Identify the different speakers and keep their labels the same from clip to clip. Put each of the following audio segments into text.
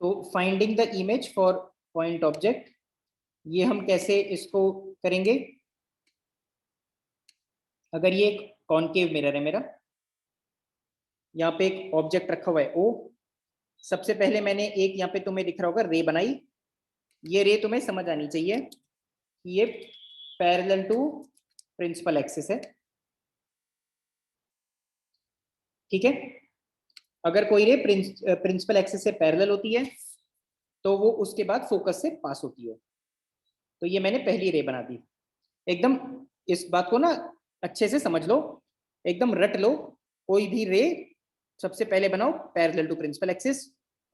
Speaker 1: तो finding the image for point object, ये हम कैसे इसको करेंगे? अगर ये एक कॉनकेव मिरर है मेरा, यहाँ पे एक ऑब्जेक्ट रखा हुआ है ओ, सबसे पहले मैंने एक यहाँ पे तुम्हें दिख रहा होगा रे बनाई। ये रे तुम्हें समझ आनी चाहिए कि ये पैरेलल टू प्रिंसिपल एक्सिस है, ठीक है। अगर कोई रे प्रिंसिपल एक्सिस से पैरेलल होती है तो वो उसके बाद फोकस से पास होती है। तो ये मैंने पहली रे बना दी। एकदम इस बात को ना अच्छे से समझ लो, एकदम रट लो। कोई भी रे सबसे पहले बनाओ पैरेलल टू प्रिंसिपल एक्सिस,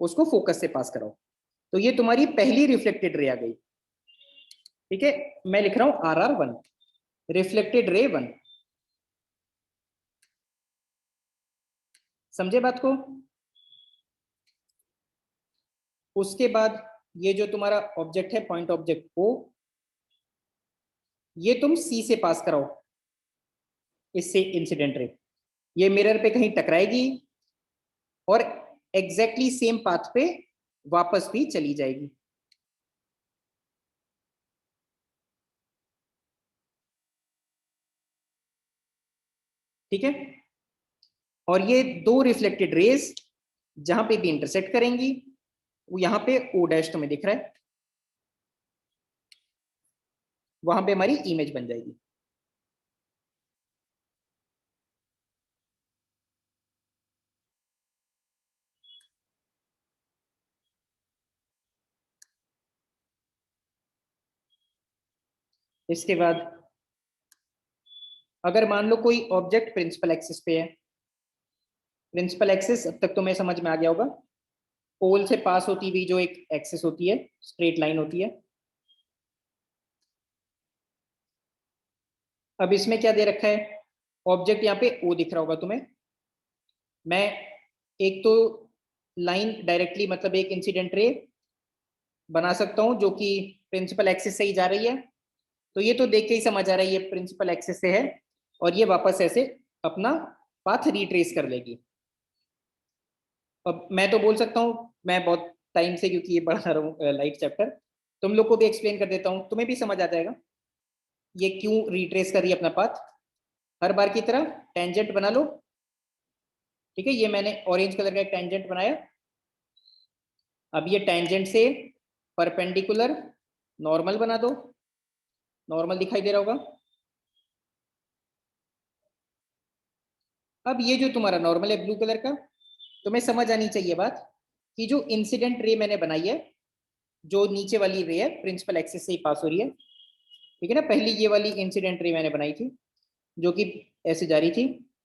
Speaker 1: उसको फोकस से पास कराओ। तो ये तुम्हारी पहली रिफ्लेक्टेड रे आ गई, ठीक है। मैं लिख रहा हूं RR1, रिफ्लेक्टेड रे 1। समझे बात को? उसके बाद ये जो तुम्हारा ऑब्जेक्ट है पॉइंट ऑब्जेक्ट ओ, ये तुम सी से पास कराओ, इससे इंसिडेंट रे ये मिरर पे कहीं टकराएगी और एग्जैक्टली सेम पाथ पे वापस भी चली जाएगी। ठीक है। और ये दो रिफ्लेक्टेड रेज जहां पे भी इंटरसेक्ट करेंगी, वो यहां पे ओ डैश तुम्हें दिख रहा है, वहां पे हमारी इमेज बन जाएगी। इसके बाद अगर मान लो कोई ऑब्जेक्ट प्रिंसिपल एक्सिस पे है, प्रिंसिपल एक्सिस अब तक तुम्हें समझ में आ गया होगा, पोल से पास होती हुई जो एक एक्सिस होती है, स्ट्रेट लाइन होती है। अब इसमें क्या दे रखा है, ऑब्जेक्ट यहाँ पे ओ दिख रहा होगा तुम्हें। मैं एक तो लाइन डायरेक्टली मतलब एक इंसिडेंट रे बना सकता हूं जो कि प्रिंसिपल एक्सिस से ही जा रही है। तो ये तो देख के ही समझ आ रहा है ये प्रिंसिपल एक्सिस से है, और ये वापस ऐसे अपना पाथ रिट्रेस कर लेगी। अब मैं तो बोल सकता हूँ, मैं बहुत टाइम से क्योंकि ये पढ़ा रहा हूँ लाइट चैप्टर, तुम लोग को भी एक्सप्लेन कर देता हूँ, तुम्हें भी समझ आ जाएगा ये क्यों रिट्रेस कर रही है अपना पाथ। हर बार की तरह टेंजेंट बना लो, ठीक है। ये मैंने ऑरेंज कलर का एक टेंजेंट बनाया। अब ये टेंजेंट से परपेंडिकुलर नॉर्मल बना दो, नॉर्मल दिखाई दे रहा होगा। अब ये जो तुम्हारा नॉर्मल है ब्लू कलर का, तुम्हें समझ आनी चाहिए बात कि जो इंसिडेंट रे मैंने बनाई है, जो नीचे वाली रे है प्रिंसिपल एक्सिस से ही पास हो रही है, ठीक है ना। पहली ये वाली इंसिडेंट रे मैंने बनाई थी जो कि ऐसे जा रही थी,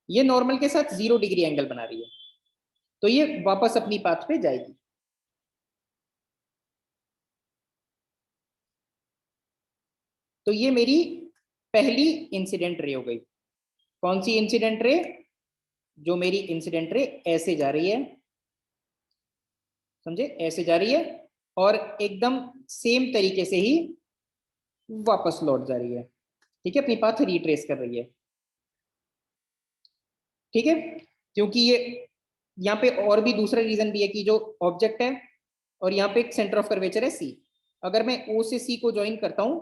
Speaker 1: ये नॉर्मल के साथ 0 डिग्री एंगल बना रही है, तो ये वापस अपनी पाथ पे जाएगी। तो ये मेरी पहली इंसिडेंट रे हो गई। कौन सी इंसिडेंट रे? जो मेरी इंसिडेंट रे ऐसे जा रही है, समझे, ऐसे जा रही है और एकदम सेम तरीके से ही वापस लौट जा रही है, ठीक है, अपनी पाथ रिट्रेस कर रही है, ठीक है। क्योंकि ये यहाँ पे और भी दूसरा रीजन भी है कि जो ऑब्जेक्ट है और यहाँ पे एक सेंटर ऑफ कर्वेचर है सी, अगर मैं ओ से सी को ज्वाइन करता हूं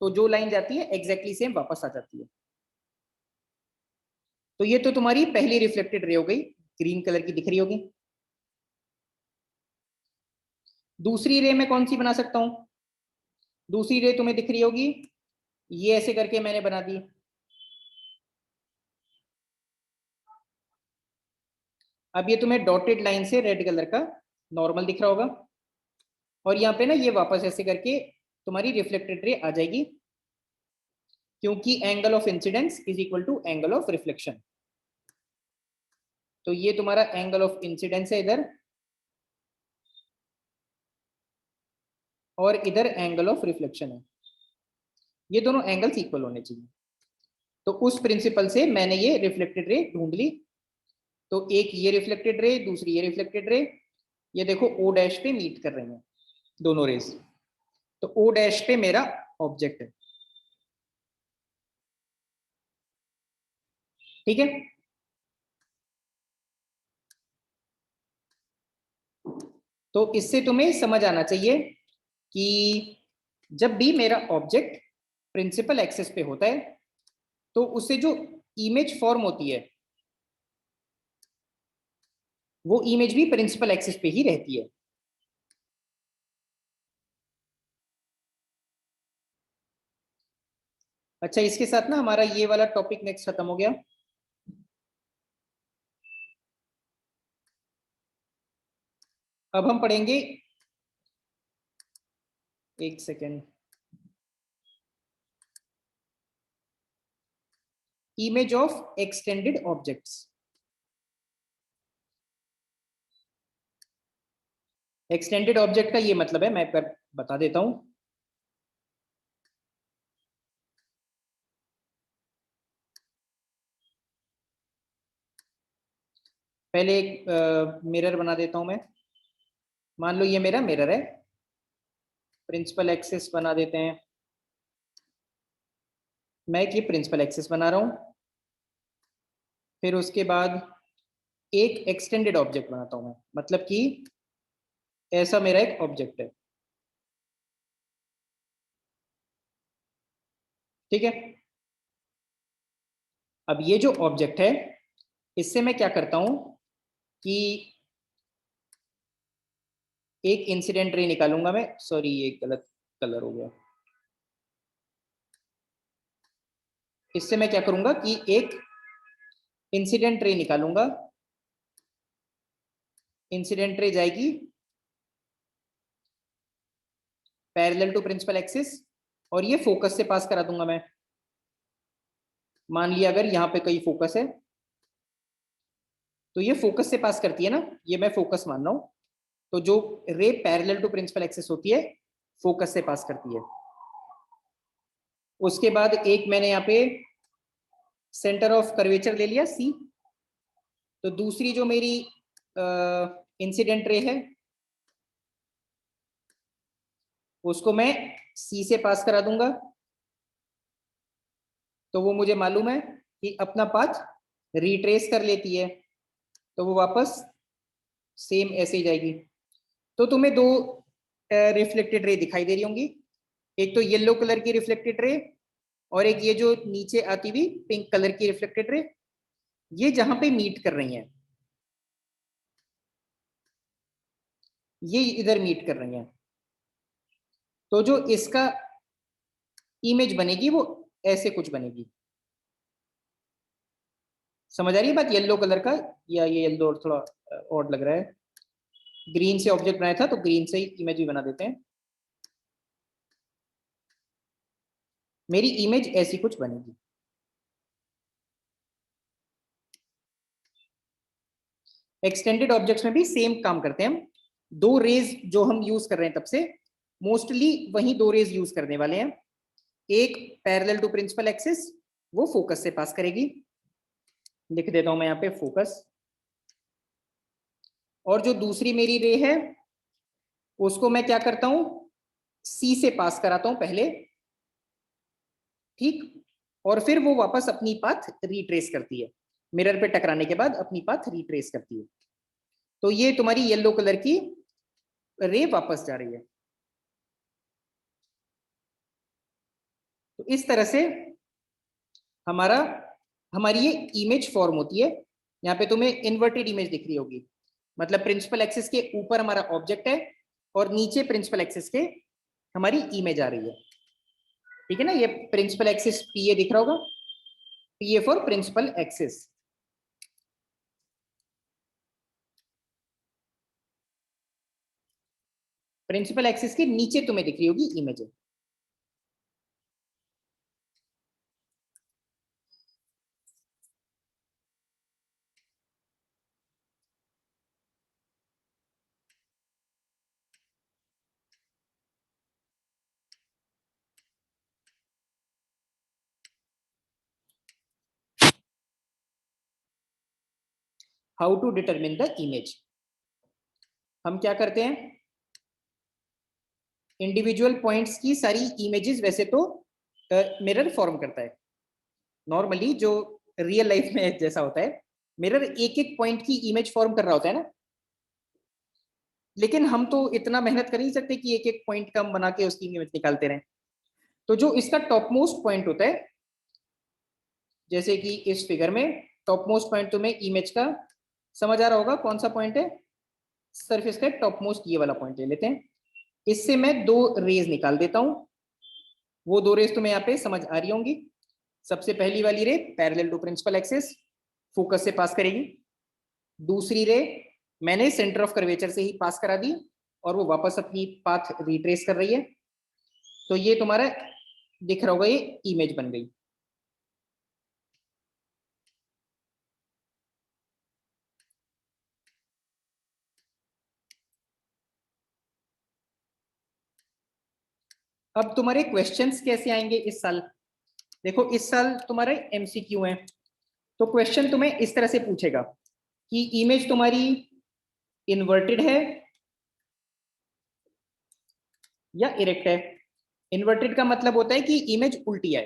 Speaker 1: तो जो लाइन जाती है एग्जैक्टली सेम वापस आ जाती है। तो ये तो तुम्हारी पहली रिफ्लेक्टेड रे हो गई, ग्रीन कलर की दिख रही होगी। दूसरी रे मैं कौन सी बना सकता हूं? दूसरी रे तुम्हें दिख रही होगी, ये ऐसे करके मैंने बना दी। अब ये तुम्हें डॉटेड लाइन से रेड कलर का नॉर्मल दिख रहा होगा, और यहाँ पे ना ये वापस ऐसे करके तुम्हारी रिफ्लेक्टेड रे आ जाएगी, क्योंकि angle of incidence is equal to angle of reflection. तो ये तुम्हारा एंगल ऑफ इंसिडेंस है इधर, और इधर एंगल ऑफ रिफ्लेक्शन है, ये दोनों एंगल्स इक्वल होने चाहिए। तो उस प्रिंसिपल से मैंने ये रिफ्लेक्टेड रे ढूंढ ली। तो एक ये रिफ्लेक्टेड रे, दूसरी ये रिफ्लेक्टेड रे, ये देखो ओ डैश पे मीट कर रही हैं दोनों रेस। तो ओ डैश पे मेरा ऑब्जेक्ट है, ठीक है। तो इससे तुम्हें समझ आना चाहिए कि जब भी मेरा ऑब्जेक्ट प्रिंसिपल एक्सेस पे होता है तो उससे जो इमेज फॉर्म होती है वो इमेज भी प्रिंसिपल एक्सेस पे ही रहती है। अच्छा, इसके साथ ना हमारा ये वाला टॉपिक नेक्स्ट खत्म हो गया। अब हम पढ़ेंगे, एक second, image of extended objects. Extended object का ये मतलब है, मैं बता देता हूं। पहले एक मिरर बना देता हूं मैं। मान लो ये मेरा मिरर है, प्रिंसिपल एक्सिस बना देते हैं। मैं एक ये प्रिंसिपल एक्सिस बना रहा हूं, फिर उसके बाद एक एक्सटेंडेड ऑब्जेक्ट बनाता हूं मैं, मतलब कि ऐसा मेरा एक ऑब्जेक्ट है, ठीक है। अब ये जो ऑब्जेक्ट है इससे मैं क्या करता हूं कि एक इंसिडेंट रे निकालूंगा मैं, सॉरी ये गलत कलर हो गया। इससे मैं क्या करूंगा कि एक इंसिडेंट रे निकालूंगा। इंसिडेंट रे जाएगी पैरेलल टू प्रिंसिपल एक्सिस और ये फोकस से पास करा दूंगा मैं। मान लिया अगर यहाँ पे कोई फोकस है तो ये फोकस से पास करती है ना, ये मैं फोकस मान रहा हूं। तो जो रे पैरेलल टू प्रिंसिपल एक्सिस होती है फोकस से पास करती है। उसके बाद एक मैंने यहाँ पे सेंटर ऑफ कर्वेचर ले लिया सी। तो दूसरी जो मेरी इंसिडेंट रे है उसको मैं सी से पास करा दूंगा। तो वो मुझे मालूम है कि अपना पाथ रिट्रेस कर लेती है, तो वो वापस सेम ऐसे ही जाएगी। तो तुम्हें दो रिफ्लेक्टेड रे दिखाई दे रही होंगी, एक तो येलो कलर की रिफ्लेक्टेड रे और एक ये जो नीचे आती हुई पिंक कलर की रिफ्लेक्टेड रे। ये जहां पे मीट कर रही हैं, ये इधर मीट कर रही हैं, तो जो इसका इमेज बनेगी वो ऐसे कुछ बनेगी। समझ आ रही है बात? येलो कलर का, या ये येलो थोड़ा ऑड लग रहा है, ग्रीन से ऑब्जेक्ट बनाया था तो ग्रीन से ही इमेज भी बना देते हैं। मेरी इमेज ऐसी कुछ बनेगी। एक्सटेंडेड ऑब्जेक्ट्स में भी सेम काम करते हैं हम। दो रेज जो हम यूज कर रहे हैं तब से मोस्टली वही दो रेज यूज करने वाले हैं। एक पैरेलल टू प्रिंसिपल एक्सिस, वो फोकस से पास करेगी, लिख देता हूं मैं यहाँ पे फोकस। और जो दूसरी मेरी रे है उसको मैं क्या करता हूं, सी से पास कराता हूं पहले, ठीक। और फिर वो वापस अपनी पाथ रिट्रेस करती है, मिरर पे टकराने के बाद अपनी पाथ रिट्रेस करती है। तो ये तुम्हारी येलो कलर की रे वापस जा रही है। तो इस तरह से हमारा हमारी ये इमेज फॉर्म होती है। यहाँ पे तुम्हें इन्वर्टेड इमेज दिख रही होगी, मतलब प्रिंसिपल एक्सिस के ऊपर हमारा ऑब्जेक्ट है और नीचे प्रिंसिपल एक्सिस के हमारी इमेज आ रही है, ठीक है ना। ये प्रिंसिपल एक्सिस पी ए दिख रहा होगा, P A for principal axis. Principal axis के नीचे तुम्हें दिख रही होगी image. How to determine the image. हम क्या करते हैं, इंडिविजुअल पॉइंट्स की सारी इमेजेस वैसे तो मिरर फॉर्म करता है नॉर्मली, जो रियल लाइफ में जैसा होता है। मिरर एक एक पॉइंट की इमेज फॉर्म कर रहा होता है ना। लेकिन हम तो इतना मेहनत कर नहीं सकते कि एक एक पॉइंट कम बना के उसकी इमेज निकालते रहें। तो जो इसका टॉप मोस्ट पॉइंट होता है, जैसे कि इस फिगर में टॉप मोस्ट पॉइंट तुम्हें इमेज का समझ आ रहा होगा कौन सा पॉइंट है, सरफेस का टॉप मोस्ट ये वाला पॉइंट ले लेते हैं। इससे मैं दो रेज निकाल देता हूं, वो दो रेज तुम्हें यहाँ पे समझ आ रही होंगी। सबसे पहली वाली ray parallel to principal axis focus से पास करेगी, दूसरी रे मैंने सेंटर ऑफ कर्वेचर से ही पास करा दी और वो वापस अपनी पाथ रिट्रेस कर रही है। तो ये तुम्हारा दिख रहा होगा, ये इमेज बन गई। अब तुम्हारे क्वेश्चंस कैसे आएंगे इस साल? देखो इस साल तुम्हारे एमसीक्यू है, तो क्वेश्चन तुम्हें इस तरह से पूछेगा कि इमेज तुम्हारी इन्वर्टेड है या इरेक्ट है। इन्वर्टेड का मतलब होता है कि इमेज उल्टी है।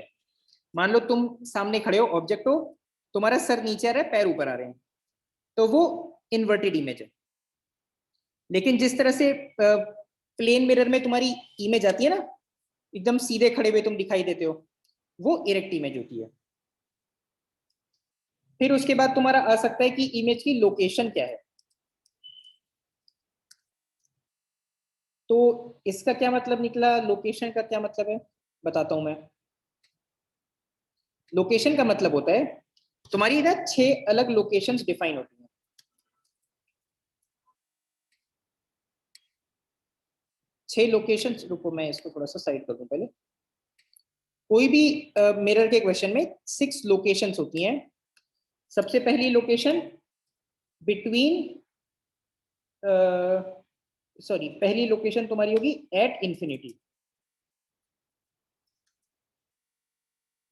Speaker 1: मान लो तुम सामने खड़े हो, ऑब्जेक्ट हो, तुम्हारा सर नीचे आ रहा है, पैर ऊपर आ रहे हैं, तो वो इन्वर्टेड इमेज है। लेकिन जिस तरह से प्लेन मिरर में तुम्हारी इमेज आती है ना, एकदम सीधे खड़े हुए तुम दिखाई देते हो, वो इरेक्ट इमेज होती है। फिर उसके बाद तुम्हारा आ सकता है कि इमेज की लोकेशन क्या है। तो इसका क्या मतलब निकला, लोकेशन का क्या मतलब है बताता हूं मैं। लोकेशन का मतलब होता है तुम्हारी ना 6 अलग लोकेशंस डिफाइन होती हैं। 6 लोकेशंस, रुको मैं इसको थोड़ा सा साइड कर दूं पहले। कोई भी मिरर के क्वेश्चन में 6 लोकेशंस होती हैं। सबसे पहली लोकेशन बिटवीन, सॉरी, पहली लोकेशन तुम्हारी होगी एट इंफिनिटी।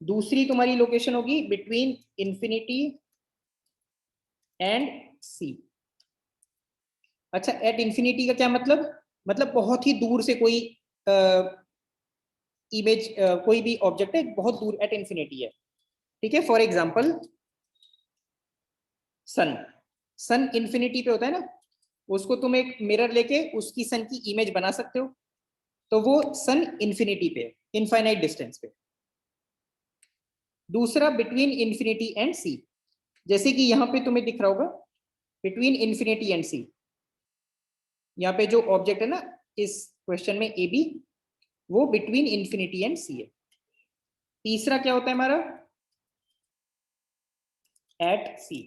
Speaker 1: दूसरी तुम्हारी लोकेशन होगी बिटवीन इंफिनिटी एंड सी। अच्छा, एट इंफिनिटी का क्या मतलब बहुत ही दूर से कोई इमेज, कोई भी ऑब्जेक्ट है बहुत दूर, एट इंफिनिटी है। ठीक है, for example sun. Sun infinity पे होता है ना, उसको तुम एक मिरर लेके उसकी सन की इमेज बना सकते हो, तो वो सन इंफिनिटी पे, इनफाइनाइट डिस्टेंस पे। दूसरा बिटवीन इंफिनिटी एंड सी, जैसे कि यहाँ पे तुम्हें दिख रहा होगा बिटवीन इंफिनिटी एंड सी। यहाँ पे जो ऑब्जेक्ट है ना इस क्वेश्चन में ए बी, वो बिटवीन इंफिनिटी एंड सी है। तीसरा क्या होता है हमारा, एट सी।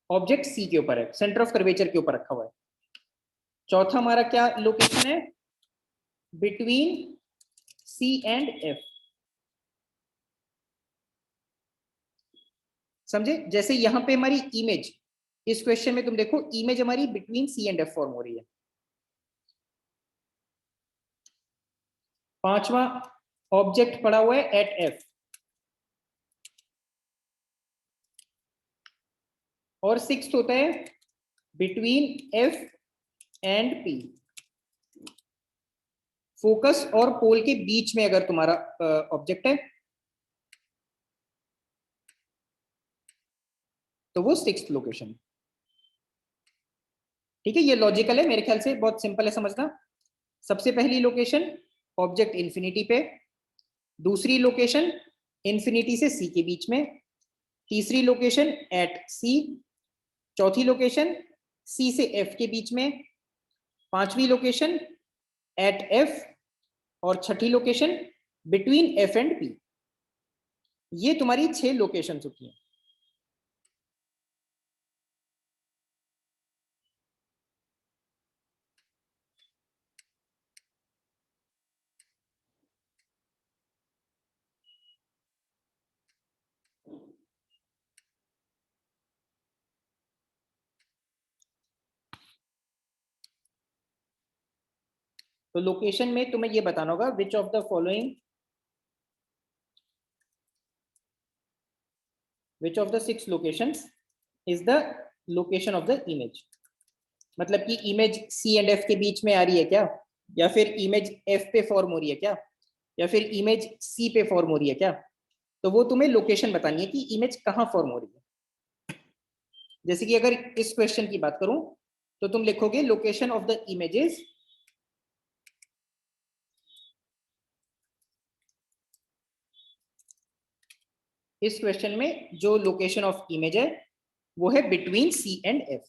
Speaker 1: ऑब्जेक्ट सी के ऊपर है, सेंटर ऑफ कर्वेचर के ऊपर रखा हुआ है। चौथा हमारा क्या लोकेशन है, बिटवीन सी एंड एफ। समझे? जैसे यहां पे हमारी इमेज, इस क्वेश्चन में तुम देखो इमेज हमारी between C and F form हो रही है। पांचवा ऑब्जेक्ट पड़ा हुआ है एट एफ, और सिक्स्थ होता है between F and P. Focus और पोल के बीच में अगर तुम्हारा ऑब्जेक्ट है तो वो सिक्स्थ लोकेशन। ठीक है, ये लॉजिकल है, मेरे ख्याल से बहुत सिंपल है समझना। सबसे पहली लोकेशन ऑब्जेक्ट इंफिनिटी पे, दूसरी लोकेशन इंफिनिटी से सी के बीच में, तीसरी लोकेशन एट सी, चौथी लोकेशन सी से एफ के बीच में, पांचवी लोकेशन एट एफ, और छठी location between F and P. ये तुम्हारी 6 लोकेशंस होती हैं। तो लोकेशन में तुम्हें ये बताना होगा which of the following, which of the 6 locations is the location of the image. मतलब कि इमेज सी एंड एफ के बीच में आ रही है क्या, या फिर इमेज एफ पे फॉर्म हो रही है क्या, या फिर इमेज सी पे फॉर्म हो रही है क्या। तो वो तुम्हें लोकेशन बतानी है कि इमेज कहाँ फॉर्म हो रही है। जैसे कि अगर इस क्वेश्चन की बात करूं तो तुम लिखोगे लोकेशन ऑफ द इमेजेस इस क्वेश्चन में जो लोकेशन ऑफ इमेज है वो है बिटवीन सी एंड एफ।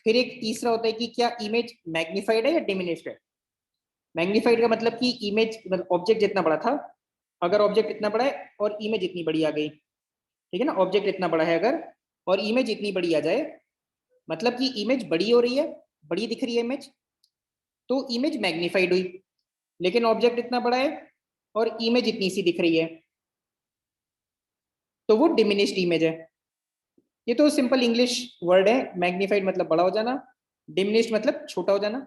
Speaker 1: फिर एक तीसरा होता है कि क्या इमेज मैग्नीफाइड है या डिमिनिश्ड है। मैग्नीफाइड का मतलब कि इमेज मतलब ऑब्जेक्ट जितना बड़ा था, अगर ऑब्जेक्ट इतना बड़ा है और इमेज इतनी बड़ी आ गई, ठीक है ना, ऑब्जेक्ट इतना बड़ा है अगर और इमेज इतनी बड़ी आ जाए, मतलब कि इमेज बड़ी हो रही है, बड़ी दिख रही है इमेज, तो इमेज मैग्नीफाइड हुई। लेकिन ऑब्जेक्ट इतना बड़ा है और इमेज इतनी सी दिख रही है, तो वो डिमिनिश्ड इमेज है। ये तो सिंपल इंग्लिश वर्ड है, मैग्नीफाइड मतलब बड़ा हो जाना, डिमिनिश्ड मतलब छोटा हो जाना।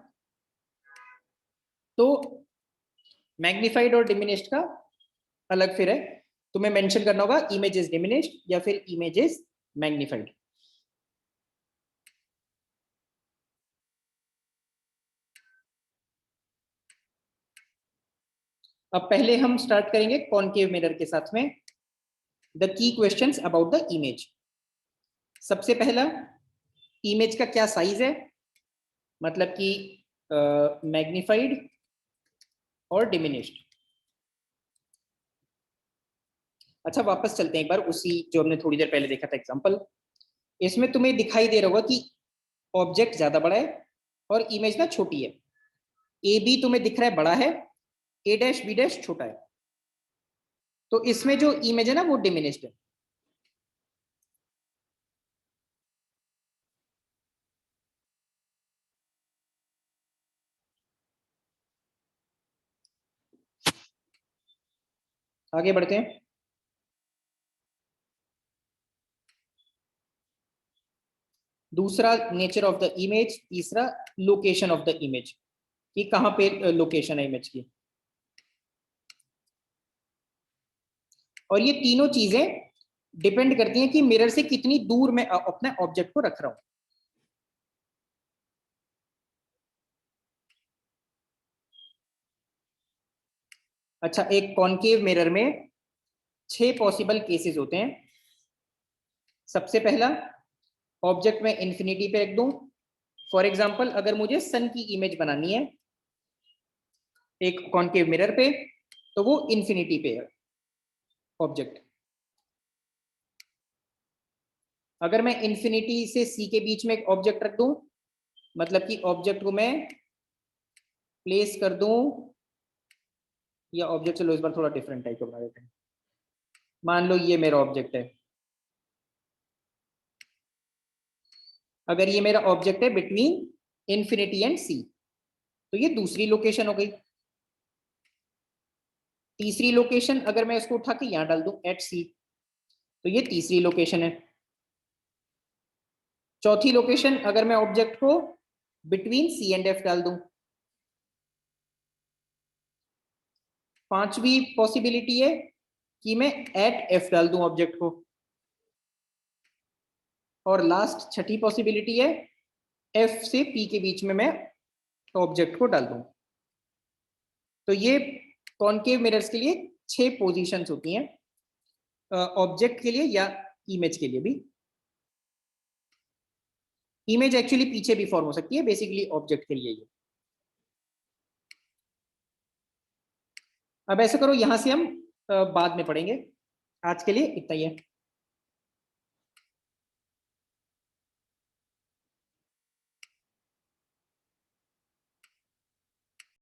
Speaker 1: तो मैग्नीफाइड और डिमिनिश्ड का अलग फिर है, तुम्हें मेंशन करना होगा इमेज इज डिमिनिश्ड या फिर इमेज इज मैग्नीफाइड। अब पहले हम स्टार्ट करेंगे कॉनकेव मिरर के साथ में the key questions about the image. सबसे पहला, इमेज का क्या साइज है, मतलब कि मैग्नीफाइड और डिमिनिश्ड। अच्छा वापस चलते हैं एक बार उसी जो हमने थोड़ी देर पहले देखा था एग्जांपल। इसमें तुम्हें दिखाई दे रहा होगा कि ऑब्जेक्ट ज्यादा बड़ा है और इमेज ना छोटी है। ए बी तुम्हें दिख रहा है बड़ा है, ए डैश बी डैश छोटा है, तो इसमें जो इमेज है ना वो डिमिनिश्ड है। आगे बढ़ते हैं। दूसरा नेचर ऑफ द इमेज, तीसरा लोकेशन ऑफ द इमेज, कि कहां पे लोकेशन है इमेज की। और ये तीनों चीजें डिपेंड करती हैं कि मिरर से कितनी दूर मैं अपने ऑब्जेक्ट को रख रहा हूं। अच्छा, एक कॉनकेव मिरर में 6 पॉसिबल केसेस होते हैं। सबसे पहला, ऑब्जेक्ट में इंफिनिटी पे रख दूं। फॉर एग्जांपल अगर मुझे सन की इमेज बनानी है एक कॉनकेव मिरर पे, तो वो इंफिनिटी पे है ऑब्जेक्ट। अगर मैं इंफिनिटी से सी के बीच में एक ऑब्जेक्ट रख दूं, मतलब कि ऑब्जेक्ट को मैं प्लेस कर दूं, या ऑब्जेक्ट, चलो इस बार थोड़ा डिफरेंट टाइप का बना देते हैं। मान लो ये मेरा ऑब्जेक्ट है, अगर ये मेरा ऑब्जेक्ट है बिटवीन इंफिनिटी एंड सी, तो ये दूसरी लोकेशन हो गई। तीसरी लोकेशन अगर मैं इसको उठा के यहां डाल दूं एट सी, तो ये तीसरी लोकेशन है। चौथी लोकेशन अगर मैं ऑब्जेक्ट को बिटवीन सी एंड एफ डाल दूं। पांचवी पॉसिबिलिटी है कि मैं एट एफ डाल दूं ऑब्जेक्ट को। और लास्ट छठी पॉसिबिलिटी है एफ से पी के बीच में मैं ऑब्जेक्ट को डाल दूं। तो ये कॉनकेव मिरर्स के लिए 6 पोजीशंस होती हैं, ऑब्जेक्ट के लिए या इमेज के लिए भी। इमेज एक्चुअली पीछे भी फॉर्म हो सकती है, बेसिकली ऑब्जेक्ट के लिए ये। अब ऐसा करो, यहां से हम बाद में पढ़ेंगे, आज के लिए इतना ही है।